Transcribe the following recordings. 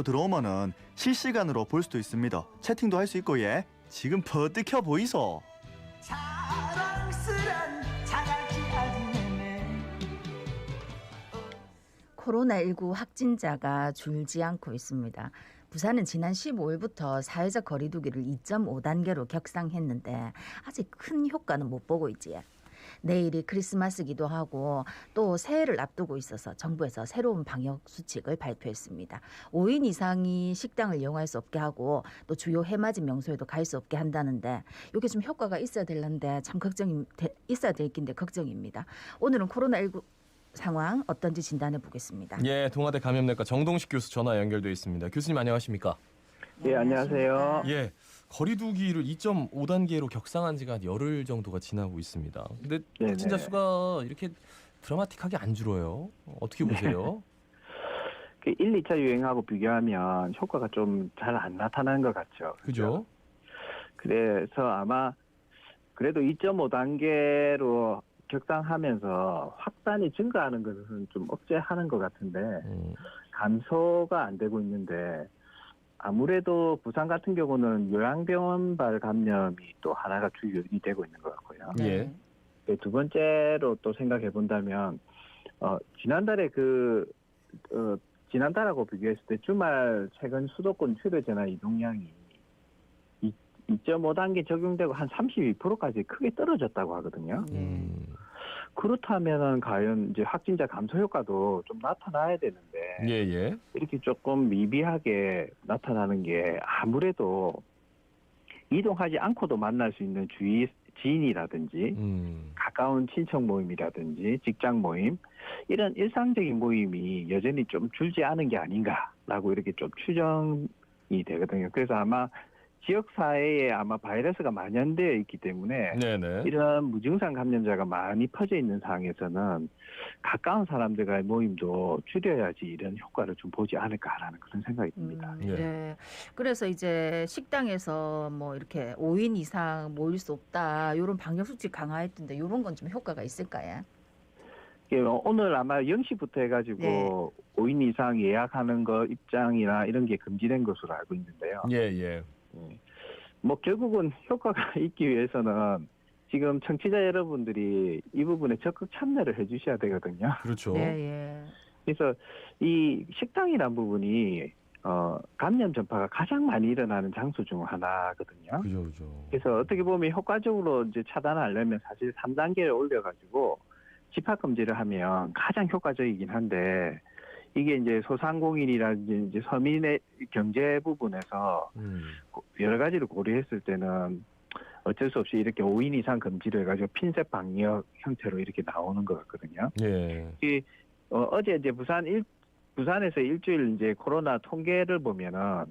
들어오면은 실시간으로 볼 수도 있습니다. 채팅도 할 수 있고 예. 지금 버뜩혀 보이소. 사랑스런 장아찌 아줌매네. 코로나19 확진자가 줄지 않고 있습니다. 부산은 지난 15일부터 사회적 거리두기를 2.5단계로 격상했는데 아직 큰 효과는 못 보고 있지. 내일이 크리스마스기도 하고 또 새해를 앞두고 있어서 정부에서 새로운 방역 수칙을 발표했습니다. 5인 이상이 식당을 이용할 수 없게 하고 또 주요 해맞이 명소에도 갈 수 없게 한다는데 이게 좀 효과가 있어야 되는데 참 있어야 될 긴데 걱정입니다. 오늘은 코로나19 상황 어떤지 진단해 보겠습니다. 예, 동아대 감염내과 정동식 교수 전화 연결돼 있습니다. 교수님 안녕하십니까? 예, 안녕하세요. 예, 거리두기를 2.5단계로 격상한 지가 한 열흘 정도가 지나고 있습니다. 근데 네네. 확진자 수가 이렇게 드라마틱하게 안 줄어요. 어떻게 보세요? 그 1, 2차 유행하고 비교하면 효과가 좀 잘 안 나타나는 것 같죠. 그죠? 그래서 아마 그래도 2.5단계로 격상하면서 확산이 증가하는 것은 좀 억제하는 것 같은데 감소가 안 되고 있는데 아무래도 부산 같은 경우는 요양병원발 감염이 또 하나가 주요이 되고 있는 것 같고요. 예. 두 번째로 또 생각해 본다면 지난달에 지난달하고 비교했을 때 주말 최근 수도권 휴대전화 이동량이 2.5단계 적용되고 한 32%까지 크게 떨어졌다고 하거든요. 그렇다면은 과연 이제 확진자 감소 효과도 좀 나타나야 되는데 예, 예. 이렇게 조금 미비하게 나타나는 게 아무래도 이동하지 않고도 만날 수 있는 주위 지인이라든지 가까운 친척 모임이라든지 직장 모임 이런 일상적인 모임이 여전히 좀 줄지 않은 게 아닌가라고 이렇게 좀 추정이 되거든요. 그래서 아마 지역 사회에 아마 바이러스가 만연되어 있기 때문에 네네. 이런 무증상 감염자가 많이 퍼져 있는 상황에서는 가까운 사람들과의 모임도 줄여야지 이런 효과를 좀 보지 않을까라는 그런 생각이 듭니다. 예. 네. 그래서 이제 식당에서 뭐 이렇게 5인 이상 모일 수 없다. 이런 방역 수칙 강화했던데 이런 건 좀 효과가 있을까요? 예, 오늘 아마 0시부터 해가지고 네. 5인 이상 예약하는 거 입장이나 이런 게 금지된 것으로 알고 있는데요. 예, 예. 뭐 결국은 효과가 있기 위해서는 지금 청취자 여러분들이 이 부분에 적극 참여를 해주셔야 되거든요. 그렇죠. 네, 예. 그래서 이 식당이란 부분이 감염 전파가 가장 많이 일어나는 장소 중 하나거든요. 그죠, 그죠. 그래서 어떻게 보면 효과적으로 이제 차단하려면 사실 3단계를 올려가지고 집합 금지를 하면 가장 효과적이긴 한데 이게 이제 소상공인이라든지 이제 서민의 경제 부분에서 여러 가지를 고려했을 때는 어쩔 수 없이 이렇게 5인 이상 금지를 해가지고 핀셋 방역 형태로 이렇게 나오는 것 같거든요. 예. 어제 이제 부산에서 일주일 이제 코로나 통계를 보면은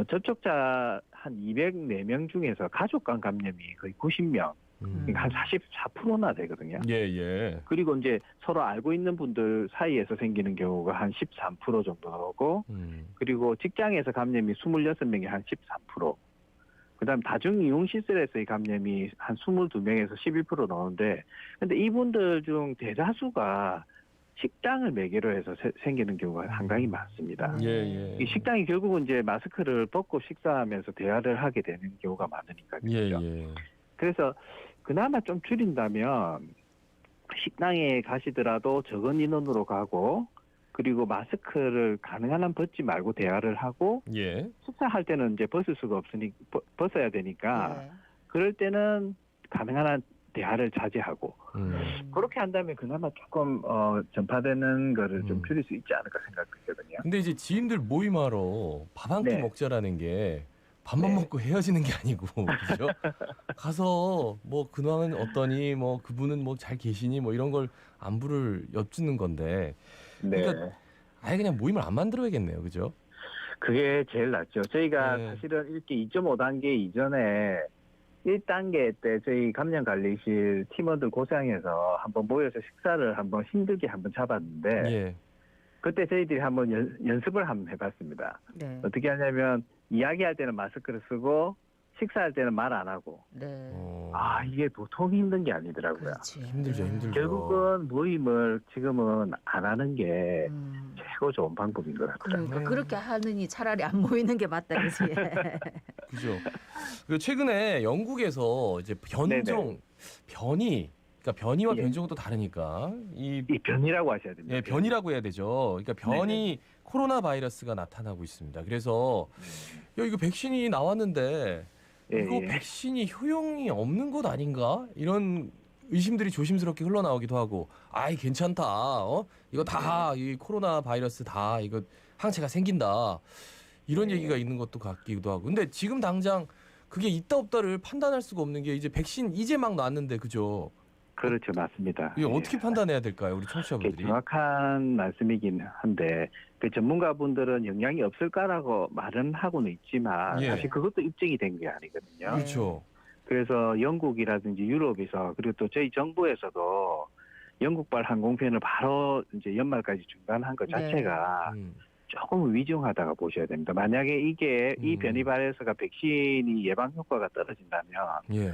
접촉자 한 204명 중에서 가족 간 감염이 거의 90명, 그러니까 한 44%나 되거든요. 예, 예. 그리고 이제 서로 알고 있는 분들 사이에서 생기는 경우가 한 13% 정도고, 그리고 직장에서 감염이 26명이 한 13%, 그다음 다중이용시설에서의 감염이 한 22명에서 11% 나오는데, 근데 이분들 중 대다수가 식당을 매개로 해서 생기는 경우가 상당히 많습니다. 예, 예. 이 식당이 결국은 이제 마스크를 벗고 식사하면서 대화를 하게 되는 경우가 많으니까. 예, 그렇죠? 예. 그래서 그나마 좀 줄인다면 식당에 가시더라도 적은 인원으로 가고 그리고 마스크를 가능한 한 벗지 말고 대화를 하고 예. 식사할 때는 이제 벗을 수가 없으니 벗어야 되니까 네. 그럴 때는 가능한 한 대화를 자제하고 그렇게 한다면 그나마 조금 전파되는 거를 좀 줄일 수 있지 않을까 생각했거든요. 근데 이제 지인들 모임하러 밥 한 끼 네. 먹자라는 게 밥만 먹고 헤어지는 게 아니고 그죠? 가서 뭐 근황은 어떠니 뭐 그분은 뭐 잘 계시니 뭐 이런 걸 안부를 엿주는 건데 네. 그러니까 아예 그냥 모임을 안 만들어야겠네요. 그죠? 그게 제일 낫죠. 저희가 네. 사실은 이렇게 2.5단계 이전에 1단계 때 저희 감염관리실 팀원들 고생해서 한번 모여서 식사를 한번 힘들게 한번 잡았는데 예. 그때 저희들이 한번 연습을 한번 해봤습니다. 네. 어떻게 하냐면 이야기할 때는 마스크를 쓰고 식사할 때는 말 안 하고 네. 이게 보통 힘든 게 아니더라고요. 그렇지. 힘들죠, 힘들죠. 결국은 모임을 지금은 안 하는 게 최고 좋은 방법인 것 같아요. 그러니까 그렇게 하느니 차라리 안 모이는 게 맞다 그지. 그죠. 그 최근에 영국에서 이제 변종, 그러니까 변이와 예. 변종은 또 다르니까 이 변이라고 하셔야 됩니다. 예, 변이라고 해야 되죠. 그러니까 변이 코로나 바이러스가 나타나고 있습니다. 그래서 야, 이거 백신이 나왔는데 예, 이거 예. 백신이 효용이 없는 것 아닌가? 이런 의심들이 조심스럽게 흘러나오기도 하고, 아이 괜찮다. 이거 다 이 코로나 바이러스 다 이거 항체가 생긴다. 이런 얘기가 있는 것도 같기도 하고. 근데 지금 당장 그게 있다 없다를 판단할 수가 없는 게 이제 백신 이제 막 나왔는데 그죠? 그렇죠, 맞습니다. 이거 예. 어떻게 판단해야 될까요, 우리 그게 청취자분들이? 정확한 말씀이긴 한데 그 전문가분들은 영향이 없을까라고 말은 하고는 있지만 예. 사실 그것도 입증이 된 게 아니거든요. 그렇죠. 그래서 영국이라든지 유럽에서 그리고 또 저희 정부에서도 영국발 항공편을 바로 이제 연말까지 중단한 것 네. 자체가 음. 조금 위중하다가 보셔야 됩니다. 만약에 이게 이 변이 바이러스가 백신이 예방 효과가 떨어진다면 예.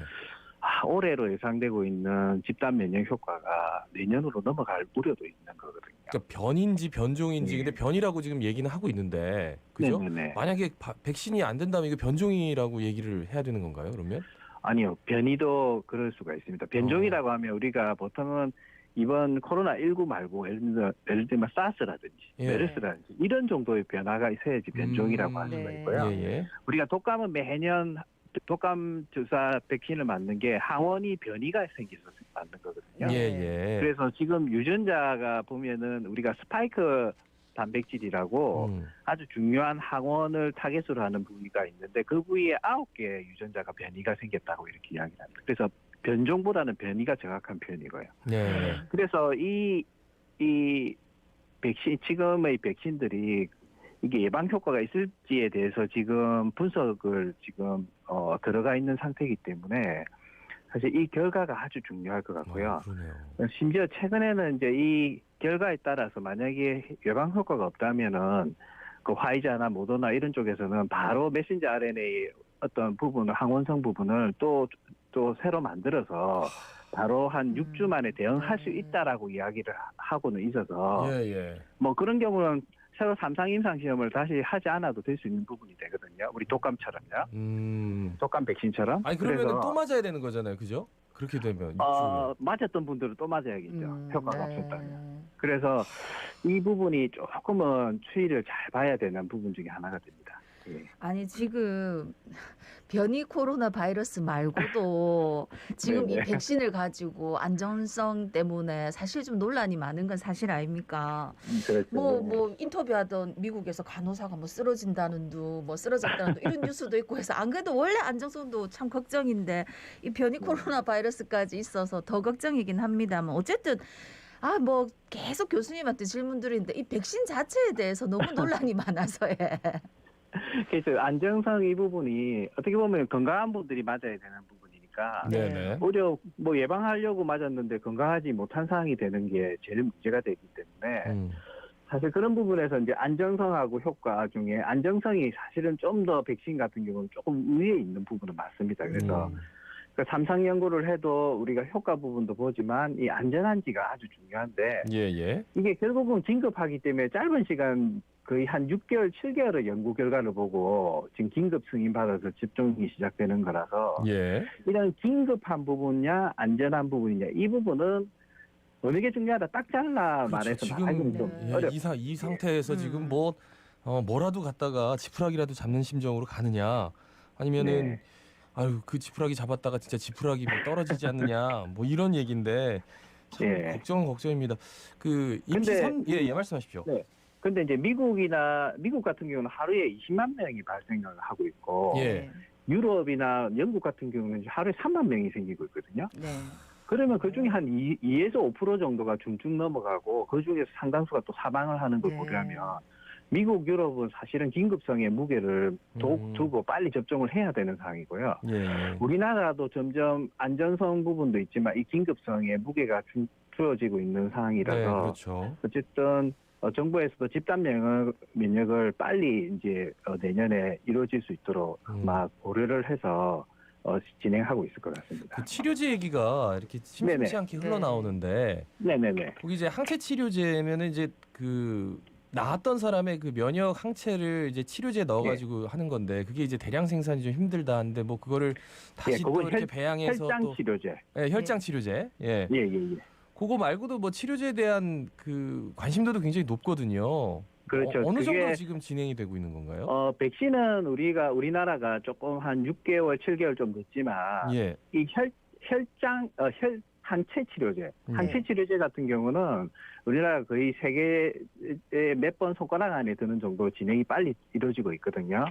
올해로 예상되고 있는 집단 면역 효과가 내년으로 넘어갈 우려도 있는 거거든요. 그러니까 변인지 변종인지 네. 근데 변이라고 지금 얘기는 하고 있는데 그죠? 네네네. 만약에 백신이 안 된다면 이거 변종이라고 얘기를 해야 되는 건가요? 그러면? 아니요, 변이도 그럴 수가 있습니다. 변종이라고 하면 우리가 보통은 이번 코로나19 말고 예를 들면 사스라든지 예. 메르스라든지 이런 정도의 변화가 있어야지 변종이라고 할 수가 네. 있고요. 예. 우리가 독감은 매년 독감 주사 백신을 맞는 게 항원이 변이가 생겨서 맞는 거거든요. 예. 그래서 지금 유전자가 보면은 우리가 스파이크 단백질이라고 아주 중요한 항원을 타겟으로 하는 부위가 있는데 그 부위에 9개의 유전자가 변이가 생겼다고 이렇게 이야기를 합니다. 그래서 변종보다는 변이가 정확한 표현이고요. 네. 그래서 이 백신, 지금의 백신들이 이게 예방 효과가 있을지에 대해서 지금 분석을 지금 들어가 있는 상태이기 때문에 사실 이 결과가 아주 중요할 것 같고요. 그러네요. 심지어 최근에는 이제 이 결과에 따라서 만약에 예방 효과가 없다면은 그 화이자나 모더나 이런 쪽에서는 바로 메신저 RNA 어떤 부분을 항원성 부분을 또 새로 만들어서 바로 한 6주 만에 대응할 수 있다라고 이야기를 하고는 있어서 예. 뭐 그런 경우는 새로 3상 임상 시험을 다시 하지 않아도 될 수 있는 부분이 되거든요. 우리 독감처럼요. 독감 백신처럼. 아니 그러면 그래서, 또 맞아야 되는 거잖아요, 그죠? 그렇게 되면 맞았던 분들은 또 맞아야겠죠. 효과가 네. 없었다면. 그래서 이 부분이 조금은 추이를 잘 봐야 되는 부분 중에 하나가 됩니다. 예. 아니 지금 변이 코로나 바이러스 말고도 지금 이 네네. 백신을 가지고 안전성 때문에 사실 좀 논란이 많은 건 사실 아닙니까? 그렇죠. 뭐 인터뷰하던 미국에서 간호사가 뭐 쓰러진다는 둥, 뭐 쓰러졌다는 둥 이런 뉴스도 있고 해서 안 그래도 원래 안정성도 참 걱정인데 이 변이 코로나 바이러스까지 있어서 더 걱정이긴 합니다만 어쨌든 뭐 계속 교수님한테 질문드리는데 이 백신 자체에 대해서 너무 논란이 많아서 그래서 안정성 이 부분이 어떻게 보면 건강한 분들이 맞아야 되는 부분이니까 네네. 오히려 뭐 예방하려고 맞았는데 건강하지 못한 상황이 되는 게 제일 문제가 되기 때문에 사실 그런 부분에서 이제 안정성하고 효과 중에 안정성이 사실은 좀 더 백신 같은 경우는 조금 위에 있는 부분은 맞습니다. 그래서 그 3상 연구를 해도 우리가 효과 부분도 보지만 이 안전한지가 아주 중요한데 예. 이게 결국은 긴급하기 때문에 짧은 시간 거의 한 6개월, 7개월의 연구 결과를 보고 지금 긴급 승인받아서 접종이 시작되는 거라서 예. 이런 긴급한 부분이냐 안전한 부분이냐 이 부분은 어느 게 중요하다 딱 잘라 말해서 지금 말하기는 좀 어렵습니다. 이 상태에서 지금 뭐라도 갖다가 지푸라기라도 잡는 심정으로 가느냐 아니면은 네. 아유 그 지푸라기 잡았다가 진짜 지푸라기 뭐 떨어지지 않느냐 뭐 이런 얘기인데 참 예. 걱정입니다. 그 근데 예 말씀하십시오. 네. 근데 이제 미국 같은 경우는 하루에 20만 명이 발생을 하고 있고 예. 유럽이나 영국 같은 경우는 하루에 3만 명이 생기고 있거든요. 네. 그러면 그중에 한 2에서 5% 정도가 중증 넘어가고 그중에서 상당수가 또 사망을 하는 걸 네. 고려하면 미국, 유럽은 사실은 긴급성의 무게를 두고 빨리 접종을 해야 되는 상황이고요. 예. 우리나라도 점점 안전성 부분도 있지만 이 긴급성의 무게가 줄어지고 있는 상황이라서 네, 그렇죠. 어쨌든 정부에서도 집단 면역을 빨리 이제 내년에 이루어질 수 있도록 막 고려를 해서 진행하고 있을 것 같습니다. 그 치료제 얘기가 이렇게 심심치 않게 흘러나오는데 네네네. 거기 이제 항체 치료제면은 이제 그 나았던 사람의 그 면역 항체를 이제 치료제에 넣어가지고 하는 건데 그게 이제 대량 생산이 좀 힘들다 하는데 뭐 그거를 다시 또 그건 이렇게 배양해서 혈장 또 치료제. 혈장 치료제. 예. 예. 그거 말고도 뭐 치료제에 대한 그 관심도도 굉장히 높거든요. 그렇죠. 어느 그게, 정도 지금 진행이 되고 있는 건가요? 백신은 우리나라가 조금 한 6개월, 7개월 좀 됐지만 예. 이 항체 치료제, 항체 치료제 같은 경우는 우리나라 거의 세계에 몇 번 손가락 안에 드는 정도 진행이 빨리 이루어지고 있거든요.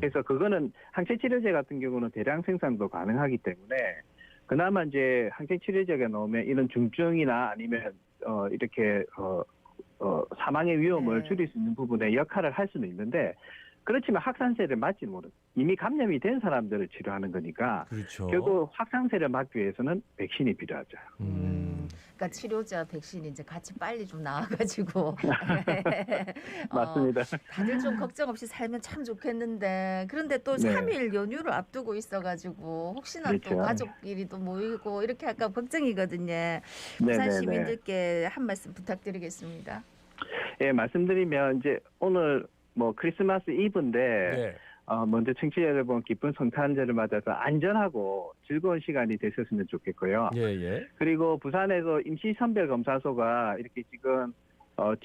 그래서 그거는 항체 치료제 같은 경우는 대량 생산도 가능하기 때문에 그나마 이제 항체 치료제가 나오면 이런 중증이나 아니면 이렇게 사망의 위험을 네. 줄일 수 있는 부분에 역할을 할 수는 있는데 그렇지만 확산세를 막지 못해 이미 감염이 된 사람들을 치료하는 거니까 그렇죠. 결국 확산세를 막기 위해서는 백신이 필요하죠. 그러니까 치료제와 백신이 이제 같이 빨리 좀 나와가지고 맞습니다. 다들 좀 걱정 없이 살면 참 좋겠는데 그런데 또 네. 3일 연휴를 앞두고 있어가지고 혹시나 또 그렇죠. 가족끼리 또 모이고 이렇게 할까 걱정이거든요. 부산 네네네. 시민들께 한 말씀 부탁드리겠습니다. 예, 말씀드리면 이제 오늘 뭐 크리스마스 이브인데 네. 먼저 청취자 여러분 기쁜 성탄절을 맞아서 안전하고 즐거운 시간이 되셨으면 좋겠고요. 예. 그리고 부산에서 임시선별검사소가 이렇게 지금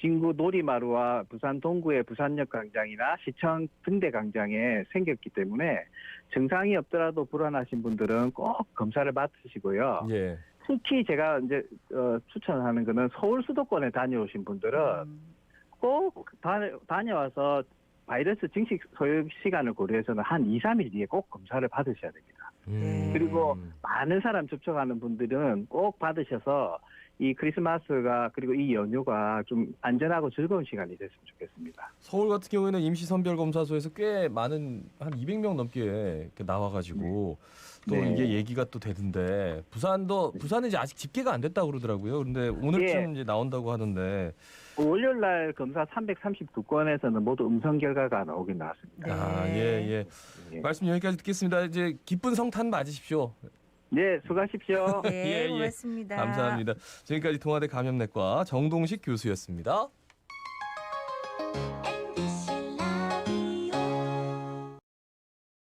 진구 놀이마루와 부산 동구의 부산역 광장이나 시청 등대 광장에 생겼기 때문에 증상이 없더라도 불안하신 분들은 꼭 검사를 받으시고요. 예. 특히 제가 이제 추천하는 거는 서울 수도권에 다녀오신 분들은 꼭 다녀와서 바이러스 증식 소요 시간을 고려해서는 한 2, 3일 뒤에 꼭 검사를 받으셔야 됩니다. 그리고 많은 사람 접촉하는 분들은 꼭 받으셔서 이 크리스마스가 그리고 이 연휴가 좀 안전하고 즐거운 시간이 됐으면 좋겠습니다. 서울 같은 경우에는 임시선별검사소에서 꽤 많은 한 200명 넘게 이렇게 나와가지고 또 네. 이게 얘기가 또 되던데 부산은 이제 아직 집계가 안 됐다고 그러더라고요. 그런데 오늘쯤 이제 나온다고 하는데 월요일 날 검사 332건에서는 모두 음성 결과가 나오긴 나왔습니다. 아, 예. 예. 말씀 여기까지 듣겠습니다. 이제 기쁜 성탄 맞으십시오. 네, 수고하십시오. 네, 예. 고맙습니다. 감사합니다. 지금까지 동아대 감염내과 정동식 교수였습니다.